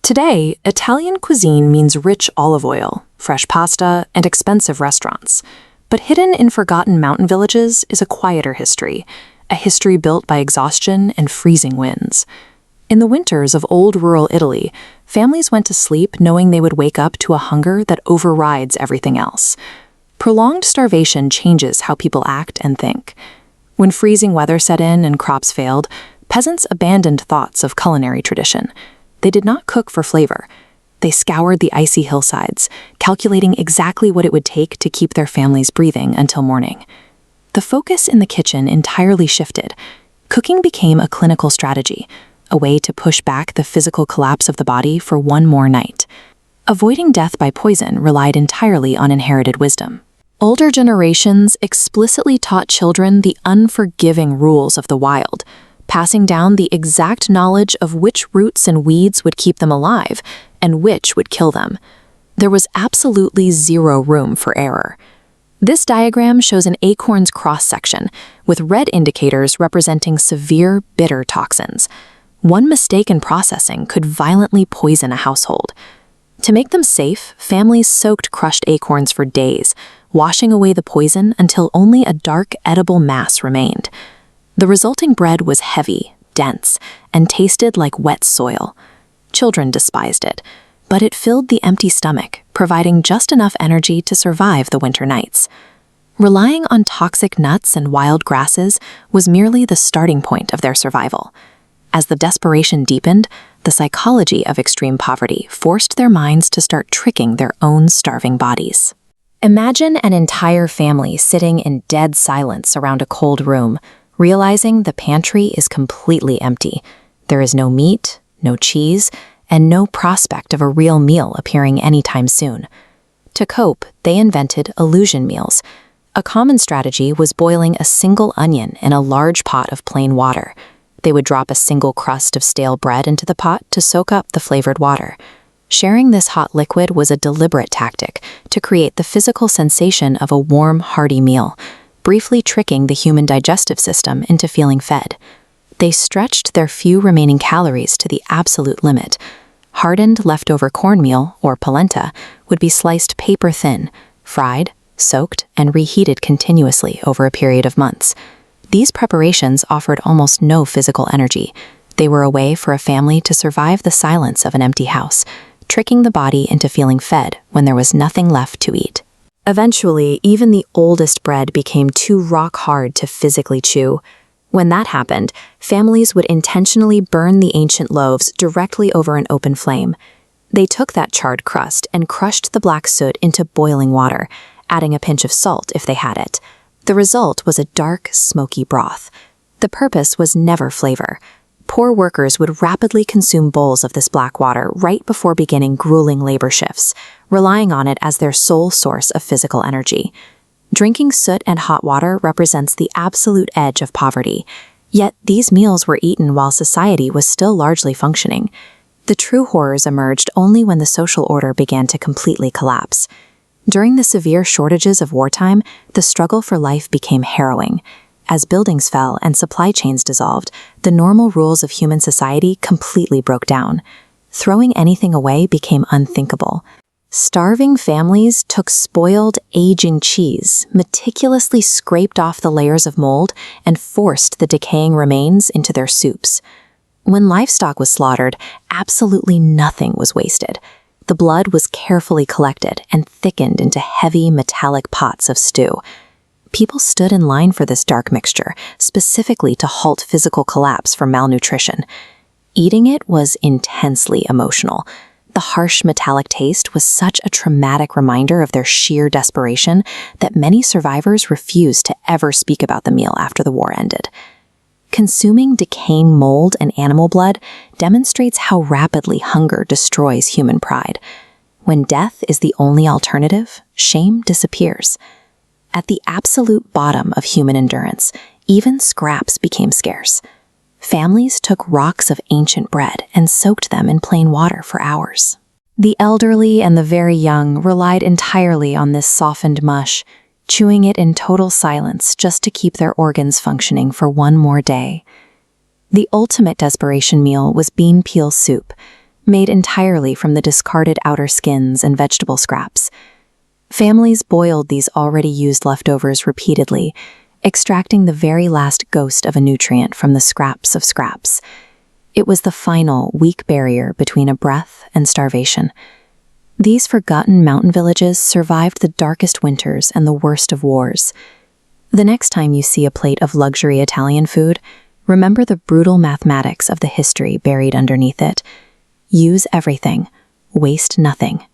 Today, Italian cuisine means rich olive oil, fresh pasta, and expensive restaurants. But hidden in forgotten mountain villages is a quieter history, a history built by exhaustion and freezing winds. In the winters of old rural Italy, families went to sleep knowing they would wake up to a hunger that overrides everything else. Prolonged starvation changes how people act and think. When freezing weather set in and crops failed, peasants abandoned thoughts of culinary tradition. They did not cook for flavor. They scoured the icy hillsides, calculating exactly what it would take to keep their families breathing until morning. The focus in the kitchen entirely shifted. Cooking became a clinical strategy, a way to push back the physical collapse of the body for one more night. Avoiding death by poison relied entirely on inherited wisdom. Older generations explicitly taught children the unforgiving rules of the wild, passing down the exact knowledge of which roots and weeds would keep them alive and which would kill them. There was absolutely zero room for error. This diagram shows an acorn's cross-section, with red indicators representing severe, bitter toxins. One mistake in processing could violently poison a household. To make them safe, families soaked crushed acorns for days, washing away the poison until only a dark, edible mass remained. The resulting bread was heavy, dense, and tasted like wet soil. Children despised it, but it filled the empty stomach, providing just enough energy to survive the winter nights. Relying on toxic nuts and wild grasses was merely the starting point of their survival. As the desperation deepened, the psychology of extreme poverty forced their minds to start tricking their own starving bodies. Imagine an entire family sitting in dead silence around a cold room, realizing the pantry is completely empty. There is no meat, no cheese, and no prospect of a real meal appearing anytime soon. To cope, they invented illusion meals. A common strategy was boiling a single onion in a large pot of plain water. They would drop a single crust of stale bread into the pot to soak up the flavored water. Sharing this hot liquid was a deliberate tactic to create the physical sensation of a warm, hearty meal, briefly tricking the human digestive system into feeling fed. They stretched their few remaining calories to the absolute limit. Hardened leftover cornmeal, or polenta, would be sliced paper-thin, fried, soaked, and reheated continuously over a period of months. These preparations offered almost no physical energy. They were a way for a family to survive the silence of an empty house, tricking the body into feeling fed when there was nothing left to eat. Eventually, even the oldest bread became too rock-hard to physically chew. When that happened, families would intentionally burn the ancient loaves directly over an open flame. They took that charred crust and crushed the black soot into boiling water, adding a pinch of salt if they had it. The result was a dark, smoky broth. The purpose was never flavor. Poor workers would rapidly consume bowls of this black water right before beginning grueling labor shifts, relying on it as their sole source of physical energy. Drinking soot and hot water represents the absolute edge of poverty, yet these meals were eaten while society was still largely functioning. The true horrors emerged only when the social order began to completely collapse. During the severe shortages of wartime, the struggle for life became harrowing. As buildings fell and supply chains dissolved, the normal rules of human society completely broke down. Throwing anything away became unthinkable. Starving families took spoiled, aging cheese, meticulously scraped off the layers of mold, and forced the decaying remains into their soups. When livestock was slaughtered, absolutely nothing was wasted. The blood was carefully collected and thickened into heavy, metallic pots of stew. People stood in line for this dark mixture, specifically to halt physical collapse from malnutrition. Eating it was intensely emotional. The harsh metallic taste was such a traumatic reminder of their sheer desperation that many survivors refused to ever speak about the meal after the war ended. Consuming decaying mold and animal blood demonstrates how rapidly hunger destroys human pride. When death is the only alternative, shame disappears. At the absolute bottom of human endurance, even scraps became scarce. Families took rocks of ancient bread and soaked them in plain water for hours. The elderly and the very young relied entirely on this softened mush, chewing it in total silence just to keep their organs functioning for one more day. The ultimate desperation meal was bean peel soup. made entirely from the discarded outer skins and vegetable scraps. Families boiled these already used leftovers repeatedly, extracting the very last ghost of a nutrient from the scraps of scraps. It was the final, weak barrier between a breath and starvation. These forgotten mountain villages survived the darkest winters and the worst of wars. The next time you see a plate of luxury Italian food, remember the brutal mathematics of the history buried underneath it. Use everything, waste nothing.